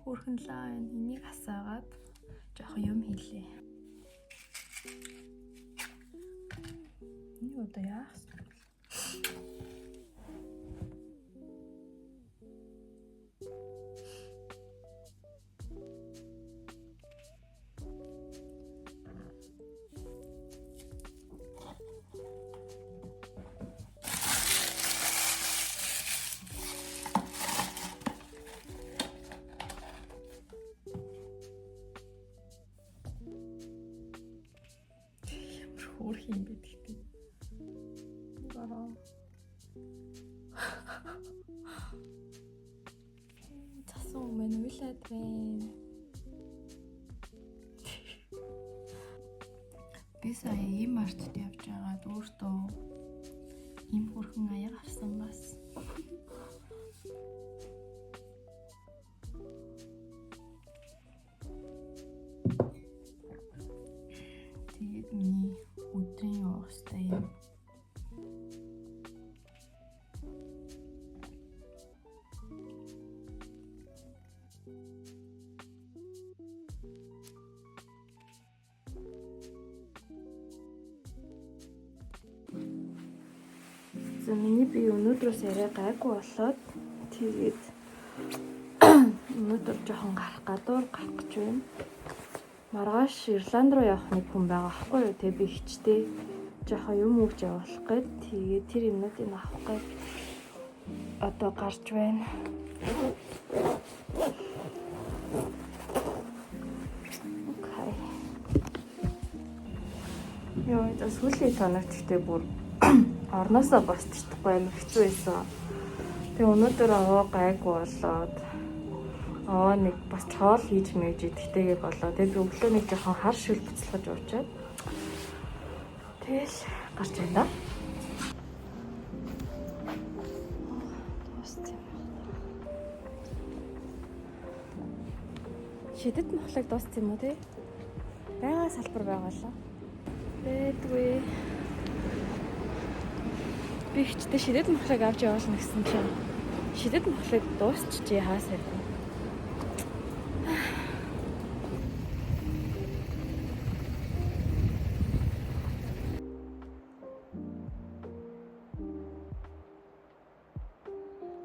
Хөөрхөн лаа энийг асаагаад жоохон юм хийлээ. Энэ одоо яах вэ? Хөөрх юм бэ гэхдээ. Гараа. Цасан өмнө уйлаад байна. Би сая ийм мартад явж байгаад өөртөө ийм хөрхөн аяга авсан бас. Тэгээд миний өдрийн уустай юм. Миний би өнөөдрөөс яриа гайгүй болоод тэгээд өнөөдөр жоохон гарах гадуур гарах гэж байна. Маргааш Ирланд руу явах нэг хүн байгаа аахгүй юу? Тэгээ би хичтэй жоохон юм өгч явуулах гээд тэгээд тэр юмнуудыг авах гээд одоо гарч байна. Окей. Яа, это сүүлийн тоногт ихтэй бүр орноосоо босчихдаггүй амар хэцүү байсан. Тэгээ өнөөдөр гайгүй болоод нэг бас чоол хийж мэж идэгтэйгээ болоо. Тэгээ би өглөө нэг жоохон хар шил буцалгаж уучаад тэгэл гарч байна да. Шидэт мохлог дууссан юм уу те? Бага салбар байгаалаа. Бэдгүй. Би хичтэй шидэт мохлог авч явуулна гэсэн чинь шидэт мохлог дуусчихжээ хаасайгүй.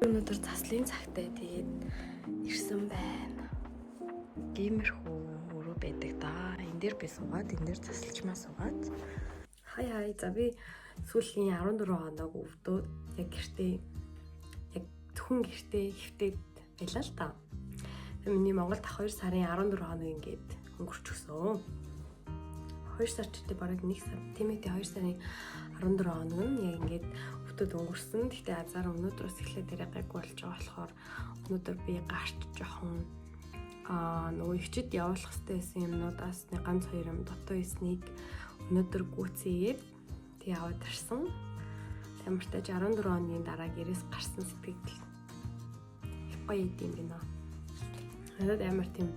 Өнөөдөр заслын цагтай тэгээд ирсэн байна. Геймерхүү өөрөө байдаг да. Энд дээр би суугаад, энэ дээр засалчмаа суугаад. Хай. За би сүүлийн 14 хоног өвдөөд яг гэртээ яг зөвхөн гэртээ хөвтөд байлаа л та. Миний Монголд 2 сарын 14 хоног ингээд өнгөрчихсөн. 2 сар ч гэдэг бараг 1 сар. Тийм ээ 2 сарын 14 хоног нь яг ингээд өвдөд өнгөрсөн. Гэхдээ азар өнөөдрөөс эхлээд яриа гайгүй болж байгаа болохоор өнөөдөр би гарч жоохон нөгөө өвчид явуулах хэрэгтэй байсан юмнуудаас нэг ганц 2 юм дотоо эснийг өнөөдөр гүйцээгээд тэг яваад ирсэн. Тамиртаж 14 оны дараа гэрээс гарсан сэтгэл их гоё юм байна. Надад амар тийм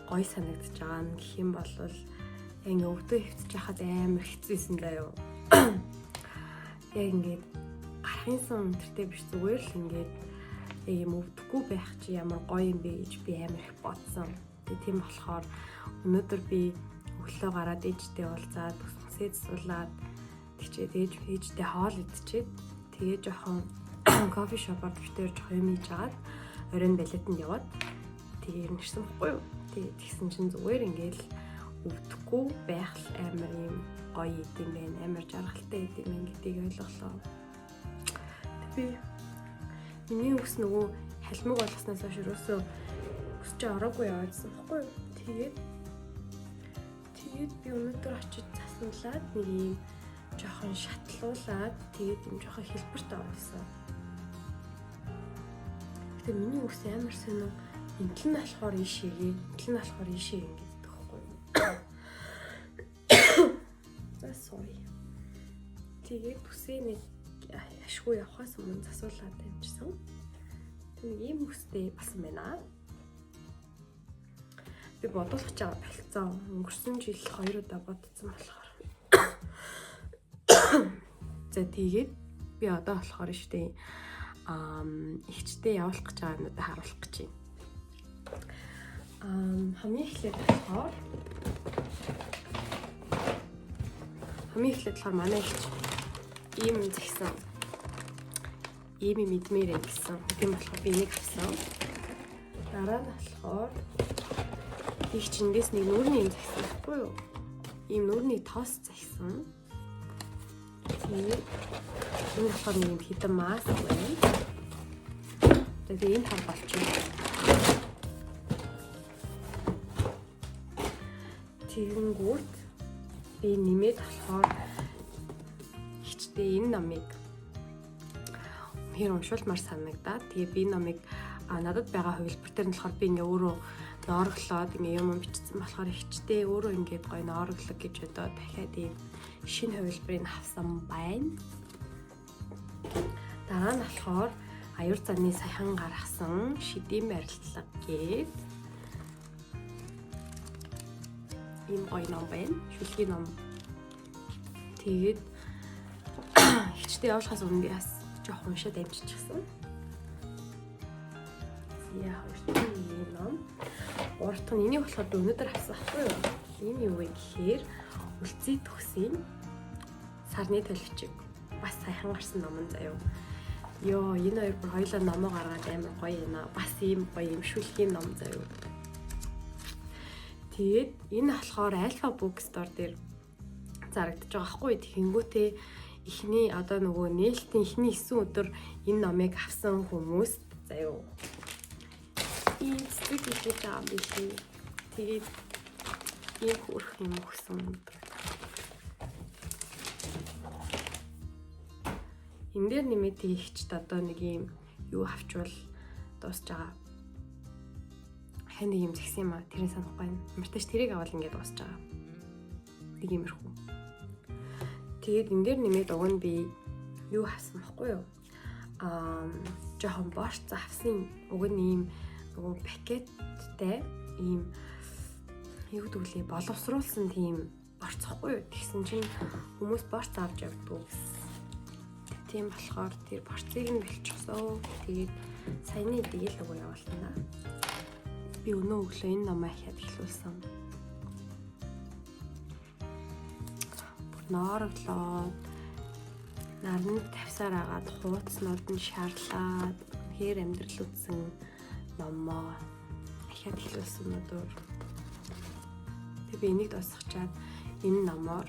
гоё санагдаж байгаа нь гэх юм бол яг ингээ өвдөө хөвтөж яхад амар хэцүүсэн даа юу. Яг ингээд гарахын сан өнтертэй биш зүгээр л ингээд юм өвдөхгүй байх чи ямар гоё юм бэ гэж би амар их бодсон. Тийм болохоор өнөөдөр би өглөө гараад ээжтэй уулзаад бүсмсээ засуулаад тэгчээд ээжтэй хоол идчихэд тэгээ жоохон кофе шопоор битээр жоохон юм хийж агаад оройн балетанд яваад тэгээ ирнэсэн байхгүй юу. Тэгээ тэгсэн чинь зүгээр ингээл өвдөхгүй байх л амар юм гоё идэм байх, амар жаргалтай идэм байх гэдгийг ойлголоо. Би миний өвс нөгөө халмиг болгосноос хойш өрөөсөө өсч ороогүй яваадсан байхгүй юу. Тэгээд би өнөөдөр очиж засуулаад нэг юм жоохон шатлуулаад тэгээд юм жоохон хэлбэрт оруулсан. Гэтэ миний өвс амар сонио энтэл нь болохоор ийшээгээ, энтэл нь болохоор ийшээ ингээд байхгүй юу. За sorry. Тэгээд үсээ нэг ашгүй явахаас өмнө засуулаад амжсан. Тэг ийм үстэй басан байна. Би бодуулах чагаа болцсон. Өнгөрсөн жил 2 удаа бодсон болохоор. За тэгээд би одоо болохоор штэ ихчтэй явуулах гэж байгаа юмудаа харуулах гэж байна. Хамгийн эхлээд болохоор манай ихч ийм згсэн. Ийм мэдмээрээ гэсэн. Тийм болохоор би энийг авсан. Дараа нь болохоор их чингээс нэг нүрийн юм згсэн байхгүй юу? Ийм нүрийн тоос згсэн. Тэгээд энэ болохоор нэг юм хитэн маск байна. Тэгээд энэ тав болчихно. Тэгэнгүүт би нэмээд болохоор хичтэй энэ номыг үнэхээр уншуулмаар санагдаад тэгээ би номыг надад байгаа хувилбар дээр нь болохоор би ингээ өөрөө ноороглоод ингээ юм бичсэн болохоор хичтэй өөрөө ингээ гоё ноороглог гэж бодоод дахиад ийм шинэ хувилбарыг авсан байна. Дараа нь болохоор аюур заны саяхан гаргасан шидийн барилтлага гээд ийм гоё ном байна. Шүлгийн ном. Тэгээд хичтэй явуулахаас өмнө би бас жоох уншаад амжчихсан. Яа хоёрт энэ ном. Урт нь энийг болохоор өнөөдөр авсан байхгүй юу? Энэ юу вэ гэхээр Үлций төгсийн сарны төлөвчийг бас сайхан гарсан ном заяа. Йоо, энэ хоёр бүр хоёулаа номоо гаргаад амар гоё байна. Бас ийм гоё юм шүлгийн ном заяа. Тэгээд энэ болохоор Alpha Bookstore дээр зарагдаж байгаа хгүй. Тэгэнгүүтээ эхний одоо нөгөө нээлтийн эхний 9 өдөр энэ номыг авсан хүмүүс заяа. Ийм цэцэг хийж байгаа юм билий. Тэгээд ийм хөрх юм өгсөн. Энэ дээр нэмээд ихчд одоо нэг юм юу авчвал дуусж байгаа. Хань нэг юм згсэн юм аа. Тэрийг санахгүй байна. Ямарташ тэрийг авал ингээд дуусж байгаа. Нэг юмрхүү. Тэгээд энэ дээр нэмээд уг нь би юу авсан байхгүй юу? Жохон борц авсан. Уг нь ийм нөгөө пакеттай ийм юу гэдүүлээ боловсруулсан тийм борцохгүй юу? Тэгсэн чинь хүмүүс борц авч явдгүй гэсэн. Тийм болохоор тэр борцыг нь бэлчихсэн. Тэгээд саяны дээл өгөө явуулсан. Би өнөө өглөө энэ номоо ахиад эхлүүлсэн. Ноороглоод нарны тавсаар агаад хуудснууд нь шаарлаад хэр амьдрал үтсэн номоо ахиад эхлүүлсэн өнөөдөр. Тэгээ би энийг дуусгачаад энэ номоор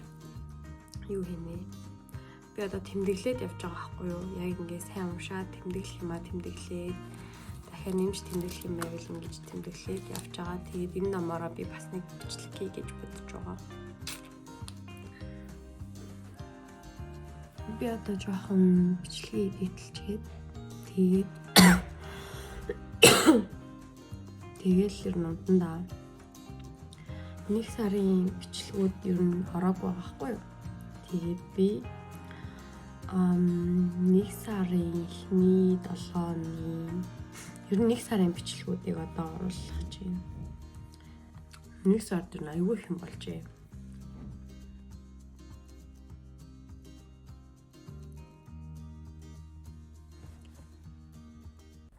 юу хийнэ? Би одоо тэмдэглээд явж байгаа байхгүй юу? Яг ингээд сайн уншаад тэмдэглэх юмаа тэмдэглээд дахиад нэмж тэмдэглэх юм байвал ингэж тэмдэглээд явж байгаа. Тэгээд энэ номоороо би бас нэг бичлэг хий гэж бодож байгаа. Би одоо жоохон бичлэгийг эдэлчихэд тэгээд л нундаа нэг сарын бичлэгүүд ер нь ороогүй байгаа байхгүй юу? Тэгээд би нэг сарын эхний 7 оны ер нь нэг сарын бичлэгүүдийг одоо оруулах гэж байна. Нэг сар дээр аюул их юм болжээ.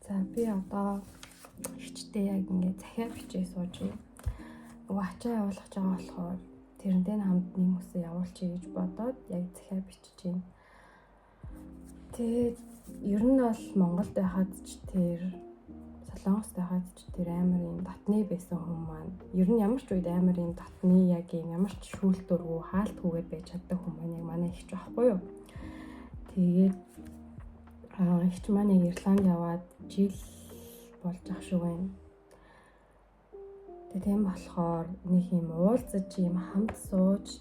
За би одоо хичтэй яг ингээд захиад бичээ сууж байна. Нөгөө ачаа явуулах гэж байгаа болохоор тэрнтэй хамт нэмсэн явуулчих гэж бодоод яг захиад бичиж байна. Тэгээд ер нь бол Монголд байхад ч тэр Солонгост байхад ч тэр амар юм дотны байсан хүмүүс маань ер нь ямар ч үед амар юм дотны яг юм ямар ч шүүлтүргүй хаалтгүйгээр байж чаддаг хүмүүс яг манай ихч байхгүй юу. Тэгээд ихч маань Ирланд яваад жил болж ах шиг байна. Тийм болохоор нэг юм уулзаж юм хамт сууж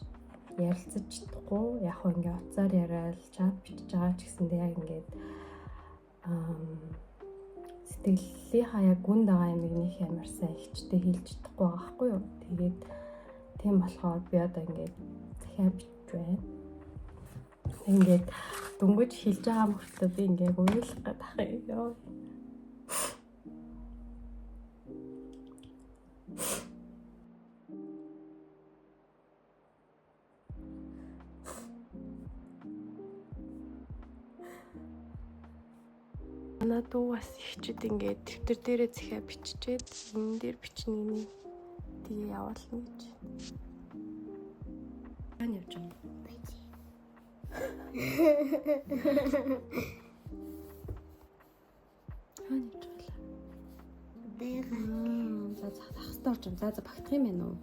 ярилцаж чадахгүй яг хөө ингээ уцаар яриад чат бичиж байгаа ч гэсэндээ яг ингээд сэтгэлийн хаяа гүн дагаа юм нэг ямар сайн ихчтэй хэлж чадахгүй байгаа хгүй юу. Тэгээд тийм болохоор би одоо ингээд захиа бичиж байна. Ингээд дөнгөж хэлж байгаа мөртөө би ингээд уйлах гэдэг ах ёо. Манай дүү бас ихчэд ингээд дэвтэр дээрээ захиа биччихэд энэ дээр бичнэний тэгээ явуулна гэж. Ань явж байна. Ань явж байна. За хастаа орж байна. За багтах юм байна уу?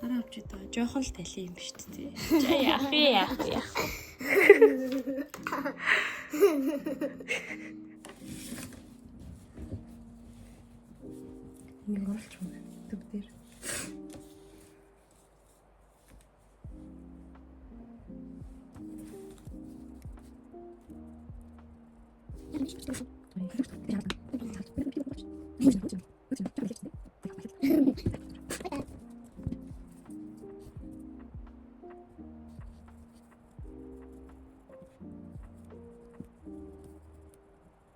Дараа авч идэ. Жохон л талын юм биш үү? Яах. Нэг оруулж байна. Төв дээр.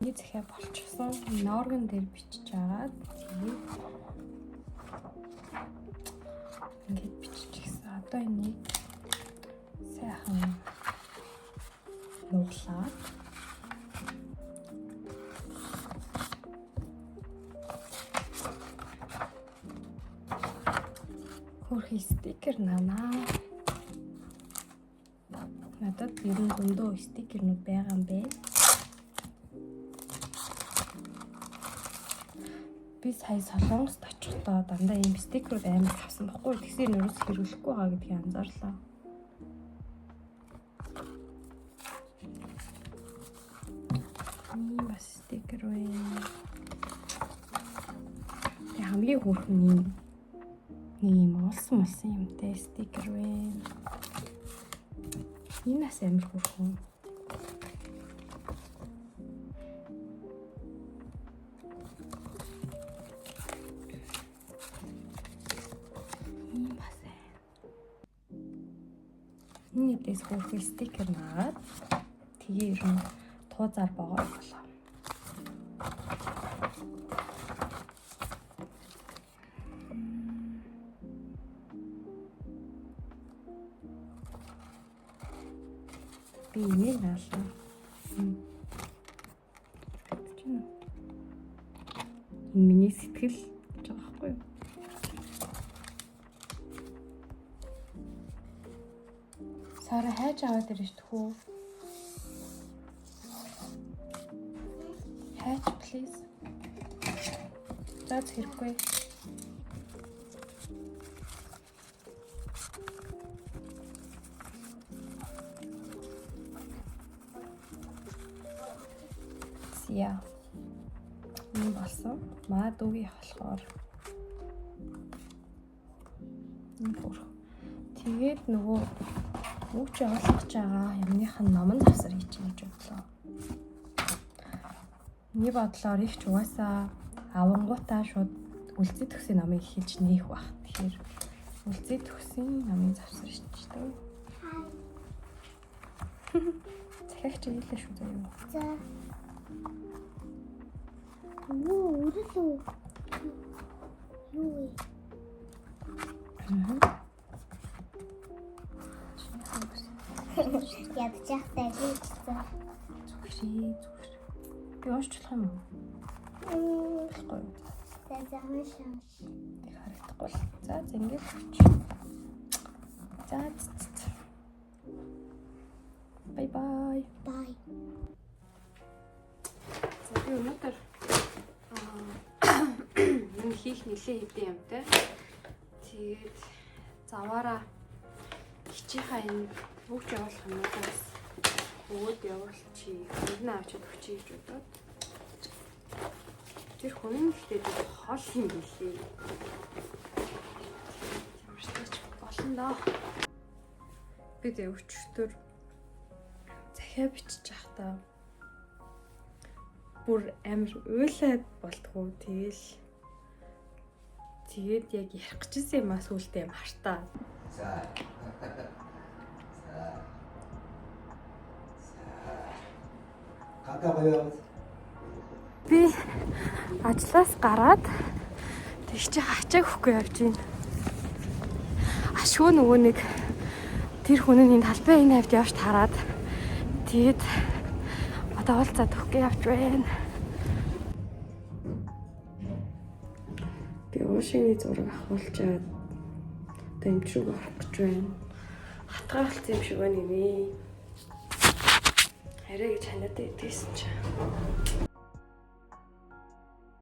Нэг захиа болчихсон. Орган дээр бичиж агаад тэгээд ингээд биччихсэн. Одоо энийг сайхан нуглаад хөрхи стикер намаа. Надад ерөн зөндөө стикернүүд байгаа юм бэ. Би сая Солонгост очихдоо дандаа ийм стикерүүд амар авсан баггүй. Тэгсээр нөрөөс хэрэглэхгүй байгаа гэдгийг анзаарлаа. Бас стикер байна. Хамгийн хөөрхөн ийм олсон юмтай стикер байна. Энэ бас амар хөөрхөн. Нийтээс хөөрхөн стикер наагаад тэгээ ерөн туузаар богоо болоо. Би энийг наалаа. Энэ миний сэтгэл гэж байгаа байхгүй юу? Сара хайж аваад ирж тхүү. Хайж please. Заац хэрэггүй. Яа. Энэ болсон. Маа дүүгийн болохоор. Энэ бүр. Тэгээд нөгөө Үуч явуулах байгаа юмныхан номон завсар хийчихье гэж бодлоо. Миний бодлоор их ч угаасаа авангуудаа шууд үлзий төгсийн номыг хэлж нээх бах. Тэгэхээр үлзий төгсийн номын завсар хийчихсэн. Захиагч хэлээ шүү заяа. За. Үргэлүү. Юу вэ? Ядчихтай хийчихсэн. Зүгшээ. Би уншчих юм уу? Болохгүй. За заашаа. Тэг харагдахгүй л. За ингэж өгч. За. Bye bye. Bye. За би өнөөдөр юм хийх нэлээ хэдэн юмтай. Тэгээд заваараа хичээхаа энэ бүгд явуулах юмудаас өгөөд явуулчих. Өмнө авчид өгчий гэж бодоод. Тэр хүн ихтэй хол юм билээ. Ямарчтай ч болно доо. Би тэ өчтөр захиа бичиж явахдаа бүр амар уйлаад болтгоо. Тэгээд яг ярих гэжсэн юм аа сүултээ мартаа. За. Какаваа. Би ажлаас гараад тэгч хачааг хөхгүй явж байна. Ашгүй нөгөө нэг тэр хүн энэ талбай энэ хавьд явж тараад тэгээд одоо уулзаад өгөх явж байна. Би уушигны зураг авахулчаад дэмжрэг орох гэж байна. Хатгаа болсон юм шиг байна нэ. Хараа гэж ханаад идсэн чинь.